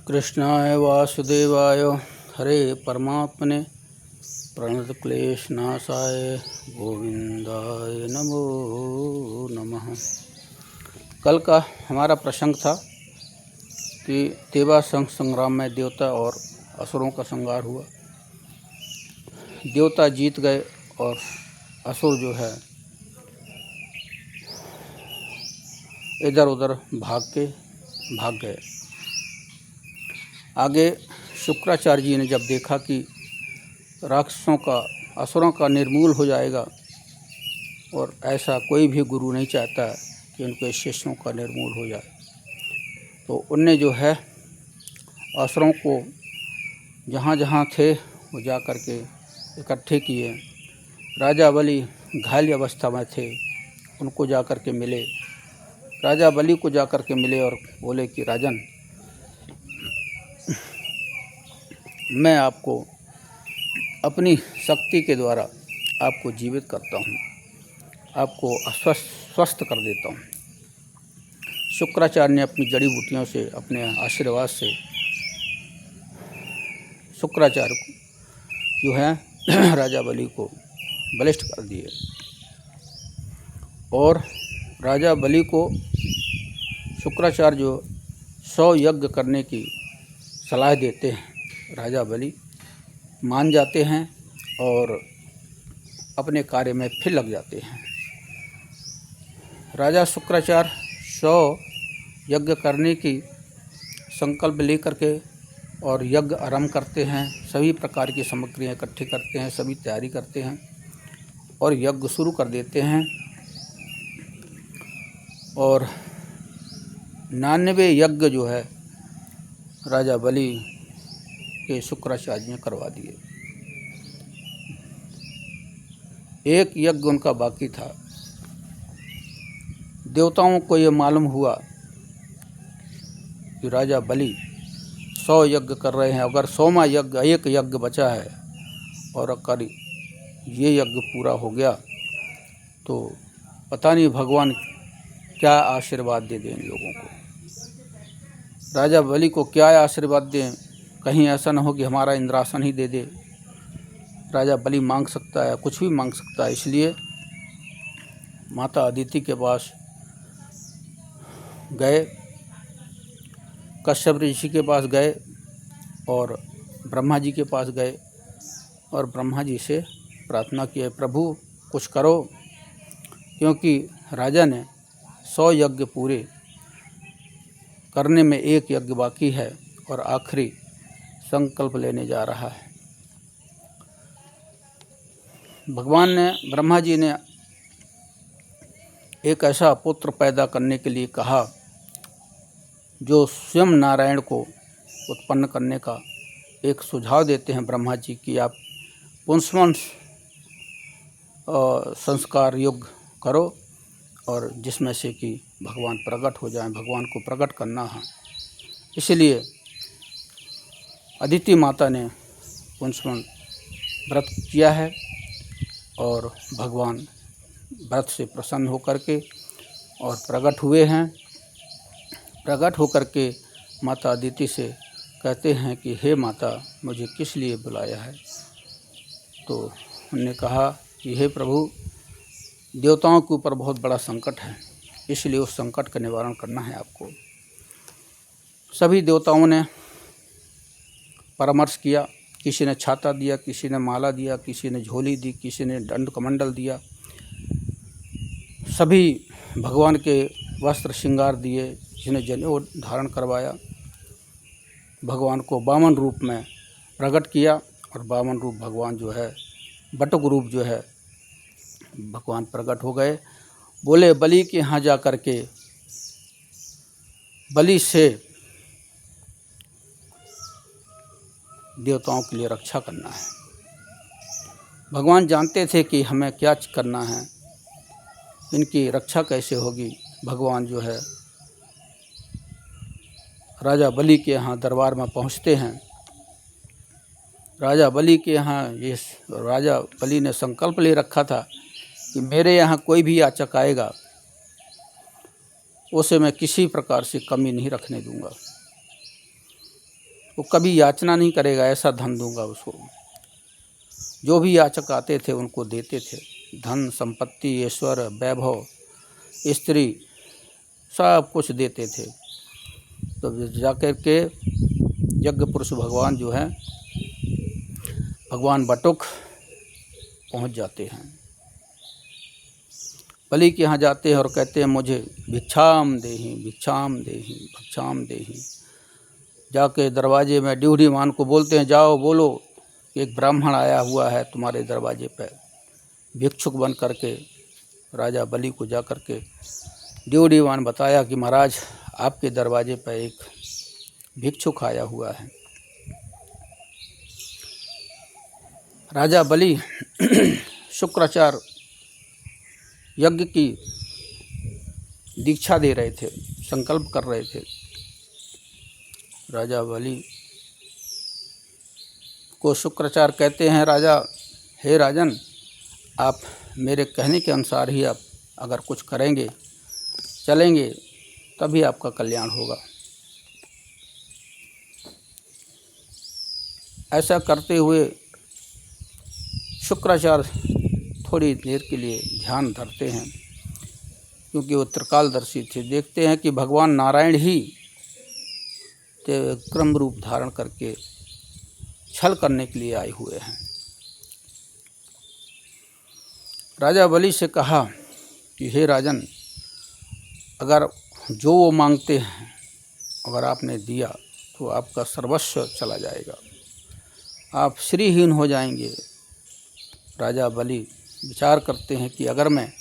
कृष्णाय वासुदेवाय हरे परमात्मने प्रणतक्लेशनाशाय गोविंदाय नमो नमः। कल का हमारा प्रसंग था कि देवासुर संग्राम में देवता और असुरों का संहार हुआ। देवता जीत गए और असुर जो है इधर उधर भाग गए। आगे शुक्राचार्य जी ने जब देखा कि राक्षसों का असुरों का निर्मूल हो जाएगा और ऐसा कोई भी गुरु नहीं चाहता कि उनके शिष्यों का निर्मूल हो जाए, तो उनने जो है असुरों को जहाँ जहाँ थे वो जा कर के इकट्ठे किए। राजा बलि घायल अवस्था में थे, उनको जा कर के मिले। राजा बलि को जा कर के मिले और बोले कि राजन, मैं आपको अपनी शक्ति के द्वारा आपको जीवित करता हूँ, आपको स्वस्थ कर देता हूँ। शुक्राचार्य ने अपनी जड़ी बूटियों से, अपने आशीर्वाद से शुक्राचार्य को जो है राजा बलि को बलिष्ठ कर दिए। और राजा बलि को शुक्राचार्य जो 100 यज्ञ करने की सलाह देते हैं, राजा बलि मान जाते हैं और अपने कार्य में फिर लग जाते हैं। राजा शुक्राचार्य 100 यज्ञ करने की संकल्प लेकर के और यज्ञ आरंभ करते हैं। सभी प्रकार की सामग्रियाँ इकट्ठी करते हैं, सभी तैयारी करते हैं और यज्ञ शुरू कर देते हैं। और 99 यज्ञ जो है राजा बलि के शुक्राचार्य ने करवा दिए। एक यज्ञ उनका बाकी था। देवताओं को ये मालूम हुआ कि राजा बलि 100 यज्ञ कर रहे हैं, अगर 100वां यज्ञ, एक यज्ञ बचा है और अगर ये यज्ञ पूरा हो गया तो पता नहीं भगवान क्या आशीर्वाद दे दें इन लोगों को। राजा बलि को क्या आशीर्वाद दें, कहीं ऐसा ना हो कि हमारा इंद्रासन ही दे दे। राजा बलि मांग सकता है, कुछ भी मांग सकता है। इसलिए माता अदिति के पास गए, कश्यप ऋषि के पास गए और ब्रह्मा जी के पास गए और ब्रह्मा जी से प्रार्थना की, प्रभु कुछ करो, क्योंकि राजा ने 100 यज्ञ पूरे करने में एक यज्ञ बाकी है और आखिरी संकल्प लेने जा रहा है। भगवान ने, ब्रह्मा जी ने एक ऐसा पुत्र पैदा करने के लिए कहा जो स्वयं नारायण को उत्पन्न करने का एक सुझाव देते हैं ब्रह्मा जी कि आप पुंसवन संस्कार युग करो और जिसमें से कि भगवान प्रकट हो जाएं, भगवान को प्रकट करना है। इसलिए अदिति माता ने पुंसवन व्रत किया है और भगवान व्रत से प्रसन्न होकर के और प्रकट हुए हैं। प्रकट होकर के माता अदिति से कहते हैं कि हे माता, मुझे किस लिए बुलाया है? तो उन्होंने कहा कि हे प्रभु, देवताओं के ऊपर बहुत बड़ा संकट है, इसलिए उस संकट का निवारण करना है आपको। सभी देवताओं ने परामर्श किया, किसी ने छाता दिया, किसी ने माला दिया, किसी ने झोली दी, किसी ने दंड कमंडल दिया। सभी भगवान के वस्त्र श्रृंगार दिए, किसी ने जनेऊ धारण करवाया। भगवान को वामन रूप में प्रकट किया और वामन रूप भगवान जो है, बटुक रूप जो है, भगवान प्रकट हो गए। बोले बलि के यहाँ जा कर के बलि से देवताओं के लिए रक्षा करना है। भगवान जानते थे कि हमें क्या करना है, इनकी रक्षा कैसे होगी। भगवान जो है राजा बलि के यहाँ दरबार में पहुँचते हैं। राजा बलि के यहाँ ये राजा बलि ने संकल्प ले रखा था कि मेरे यहाँ कोई भी याचक आएगा उसे मैं किसी प्रकार से कमी नहीं रखने दूंगा। वो कभी याचना नहीं करेगा, ऐसा धन दूंगा उसको। जो भी याचक आते थे उनको देते थे, धन संपत्ति ऐश्वर्य वैभव स्त्री सब कुछ देते थे। तो जाकर के यज्ञ पुरुष भगवान जो हैं, भगवान बटुक पहुंच जाते हैं, बलि के यहाँ जाते हैं और कहते हैं मुझे भिक्षाम देहि भिक्षाम देहि भिक्षाम देहि। जाके दरवाजे में ड्यूढ़ीमान को बोलते हैं, जाओ बोलो कि एक ब्राह्मण आया हुआ है तुम्हारे दरवाजे पर भिक्षुक बन करके। राजा बलि को जा कर के ड्यूढ़ीमान बताया कि महाराज आपके दरवाजे पर एक भिक्षुक आया हुआ है। राजा बलि शुक्राचार्य यज्ञ की दीक्षा दे रहे थे, संकल्प कर रहे थे। राजा बलि को शुक्राचार्य कहते हैं, राजा हे राजन, आप मेरे कहने के अनुसार ही आप अगर कुछ करेंगे चलेंगे तभी आपका कल्याण होगा। ऐसा करते हुए शुक्राचार्य थोड़ी देर के लिए ध्यान धरते हैं, क्योंकि वो त्रिकालदर्शी थे। देखते हैं कि भगवान नारायण ही क्रम रूप धारण करके छल करने के लिए आए हुए हैं। राजा बलि से कहा कि हे राजन, अगर जो वो मांगते हैं अगर आपने दिया तो आपका सर्वस्व चला जाएगा, आप श्रीहीन हो जाएंगे। राजा बलि विचार करते हैं कि अगर मैं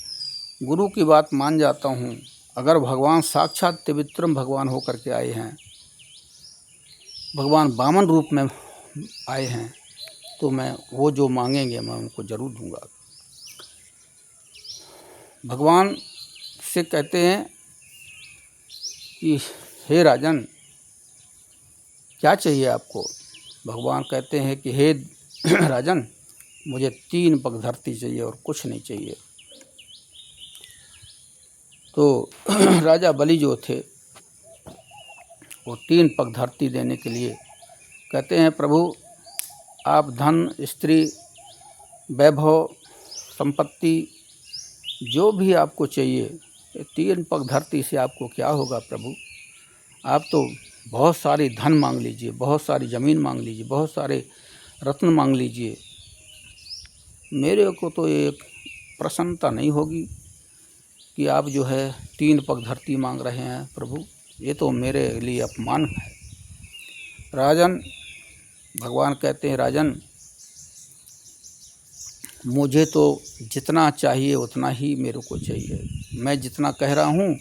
गुरु की बात मान जाता हूँ, अगर भगवान साक्षात त्रिविक्रम भगवान होकर के आए हैं, भगवान वामन रूप में आए हैं, तो मैं वो जो मांगेंगे मैं उनको जरूर दूंगा। भगवान से कहते हैं कि हे राजन, क्या चाहिए आपको। भगवान कहते हैं कि हे राजन, मुझे 3 पग धरती चाहिए और कुछ नहीं चाहिए। तो राजा बलि जो थे वो 3 पग धरती देने के लिए कहते हैं, प्रभु आप धन स्त्री वैभव संपत्ति जो भी आपको चाहिए, 3 पग धरती से आपको क्या होगा प्रभु। आप तो बहुत सारी धन मांग लीजिए, बहुत सारी ज़मीन मांग लीजिए, बहुत सारे रत्न मांग लीजिए, मेरे को तो एक प्रसन्नता नहीं होगी कि आप जो है 3 पग धरती मांग रहे हैं प्रभु, ये तो मेरे लिए अपमान है। राजन, भगवान कहते हैं, राजन मुझे तो जितना चाहिए उतना ही मेरे को चाहिए, मैं जितना कह रहा हूँ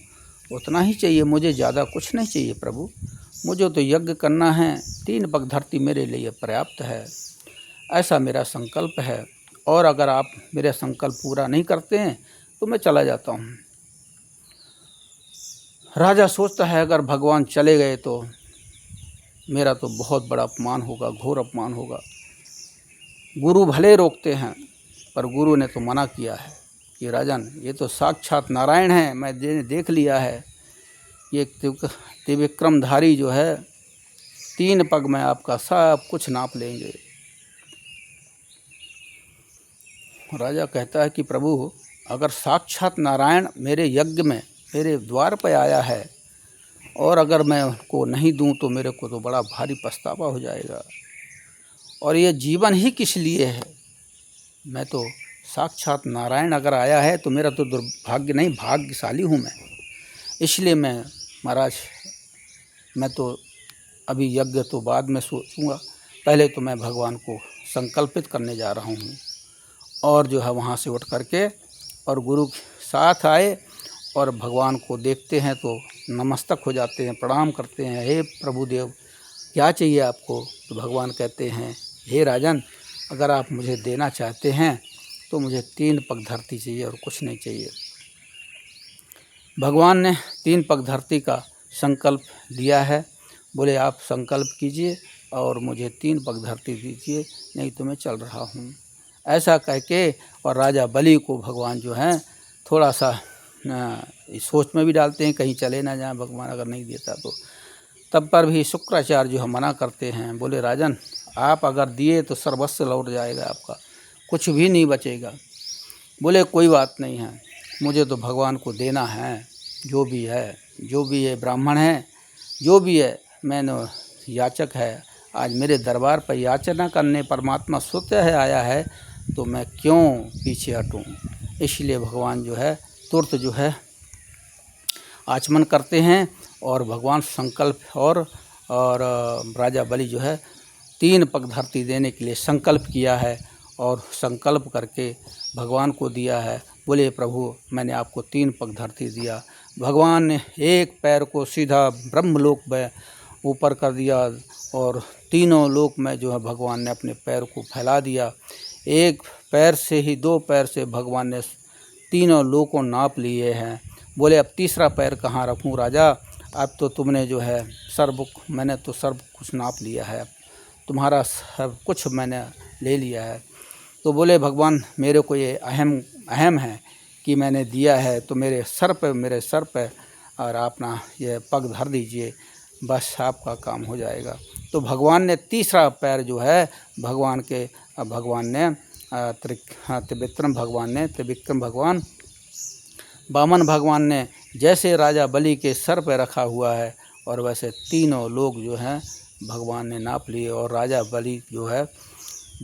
उतना ही चाहिए, मुझे ज़्यादा कुछ नहीं चाहिए प्रभु। मुझे तो यज्ञ करना है, 3 पग धरती मेरे लिए पर्याप्त है, ऐसा मेरा संकल्प है। और अगर आप मेरा संकल्प पूरा नहीं करते हैं तो मैं चला जाता हूँ। राजा सोचता है अगर भगवान चले गए तो मेरा तो बहुत बड़ा अपमान होगा, घोर अपमान होगा। गुरु भले रोकते हैं पर गुरु ने तो मना किया है कि राजन ये तो साक्षात नारायण है, मैं देख लिया है, ये त्रिविक्रमधारी जो है 3 पग में आपका सब कुछ नाप लेंगे। राजा कहता है कि प्रभु अगर साक्षात नारायण मेरे यज्ञ में मेरे द्वार पर आया है और अगर मैं उनको नहीं दूं तो मेरे को तो बड़ा भारी पछतावा हो जाएगा, और ये जीवन ही किस लिए है। मैं तो साक्षात नारायण अगर आया है तो मेरा तो दुर्भाग्य नहीं, भाग्यशाली हूँ मैं। इसलिए मैं महाराज, मैं तो अभी यज्ञ तो बाद में सोचूंगा, पहले तो मैं भगवान को संकल्पित करने जा रहा हूँ। और जो है वहाँ से उठ करके और गुरु के साथ आए और भगवान को देखते हैं तो नमस्तक हो जाते हैं, प्रणाम करते हैं, हे प्रभुदेव क्या चाहिए आपको। तो भगवान कहते हैं, हे राजन अगर आप मुझे देना चाहते हैं तो मुझे 3 पग धरती चाहिए और कुछ नहीं चाहिए। भगवान ने 3 पग धरती का संकल्प लिया है, बोले आप संकल्प कीजिए और मुझे 3 पग धरती दीजिए, नहीं तो मैं चल रहा हूँ। ऐसा कह के और राजा बलि को भगवान जो हैं थोड़ा सा सोच में भी डालते हैं कहीं चले ना जाएं भगवान अगर नहीं देता तो। तब पर भी शुक्राचार्य जो है मना करते हैं। बोले राजन, आप अगर दिए तो सर्वस्व लौट जाएगा, आपका कुछ भी नहीं बचेगा। बोले कोई बात नहीं है, मुझे तो भगवान को देना है, जो भी है ब्राह्मण है, जो भी है, मैंने याचक है, आज मेरे दरबार पर याचना करने परमात्मा स्वतः है आया है, तो मैं क्यों पीछे हटूं। इसलिए भगवान जो है तुरंत जो है आचमन करते हैं और भगवान संकल्प और राजा बलि जो है 3 पग धरती देने के लिए संकल्प किया है और संकल्प करके भगवान को दिया है। बोले प्रभु, मैंने आपको 3 पग धरती दिया। भगवान ने एक पैर को सीधा ब्रह्मलोक में ऊपर कर दिया और तीनों लोक में जो है भगवान ने अपने पैर को फैला दिया। एक पैर से ही 2 पैर से भगवान ने तीनों लोकों नाप लिए हैं। बोले अब तीसरा पैर कहाँ रखूं राजा, अब तो तुमने जो है मैंने तो सर्व कुछ नाप लिया है, तुम्हारा सब कुछ मैंने ले लिया है। तो बोले भगवान, मेरे को ये अहम है कि मैंने दिया है, तो मेरे सर पे और अपना ये पग धर दीजिए, बस आपका काम हो जाएगा। तो भगवान ने तीसरा पैर जो है भगवान ने त्रिविक्रम भगवान वामन भगवान ने जैसे राजा बलि के सर पर रखा हुआ है और वैसे तीनों लोग जो हैं भगवान ने नाप लिए। और राजा बलि जो है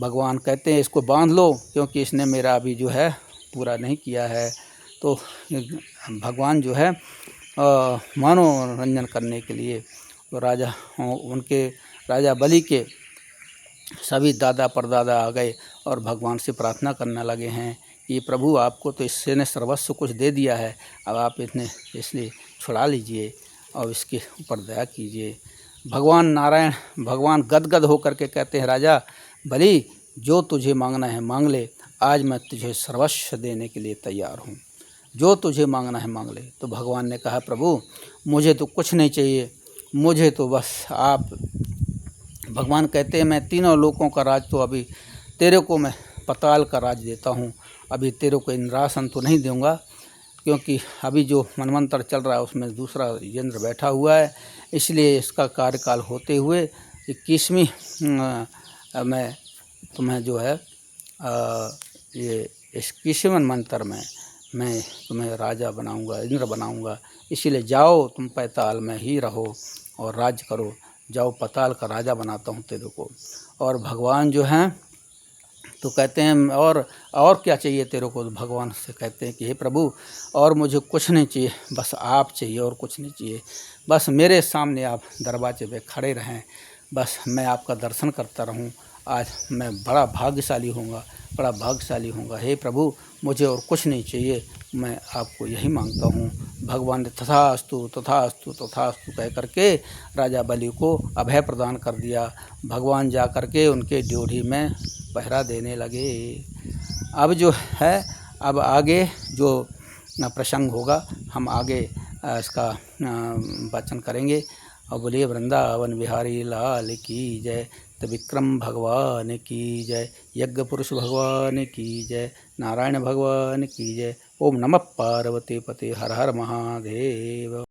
भगवान कहते हैं इसको बांध लो, क्योंकि इसने मेरा अभी जो है पूरा नहीं किया है। तो भगवान जो है मनोरंजन करने के लिए तो राजा बलि के सभी दादा परदादा आ गए और भगवान से प्रार्थना करने लगे हैं कि प्रभु, आपको तो इससे ने सर्वस्व कुछ दे दिया है, अब आप इसलिए छुड़ा लीजिए और इसके ऊपर दया कीजिए। भगवान गदगद होकर के कहते हैं, राजा बलि, जो तुझे मांगना है मांग ले, आज मैं तुझे सर्वस्व देने के लिए तैयार हूँ, जो तुझे मांगना है मांग ले। तो भगवान ने कहा, प्रभु मुझे तो कुछ नहीं चाहिए, मुझे तो बस आप। भगवान कहते हैं, मैं तीनों लोकों का राज तो अभी तेरे को मैं पताल का राज देता हूँ, अभी तेरे को इंद्रासन तो नहीं दूंगा, क्योंकि अभी जो मनवंतर चल रहा है उसमें दूसरा यंत्र बैठा हुआ है, इसलिए इसका कार्यकाल होते हुए 21वीं मैं तुम्हें जो है ये 21वें मंत्र में मैं तुम्हें राजा बनाऊंगा, इंद्र बनाऊंगा। इसीलिए जाओ, तुम पैताल में ही रहो और राज करो, जाओ पताल का राजा बनाता हूँ तेरे को। और भगवान जो हैं तो कहते हैं और क्या चाहिए तेरे को। तो भगवान से कहते हैं कि हे प्रभु, और मुझे कुछ नहीं चाहिए, बस आप चाहिए और कुछ नहीं चाहिए, बस मेरे सामने आप दरवाजे पे खड़े रहें, बस मैं आपका दर्शन करता रहूं, आज मैं बड़ा भाग्यशाली होऊंगा। हे प्रभु, मुझे और कुछ नहीं चाहिए, मैं आपको यही मांगता हूँ। भगवान ने तथास्तु कह करके राजा बलि को अभय प्रदान कर दिया। भगवान जा कर के उनके ड्योढ़ी में पहरा देने लगे। अब जो है, अब आगे जो प्रसंग होगा हम आगे इसका वाचन करेंगे। और बोलिए वृंदावन बिहारी लाल की जय, त्रिविक्रम भगवान की जय, यज्ञ पुरुष भगवान की जय, नारायण भगवान की जय। ओम नमः पार्वती पते, हर हर महादेव।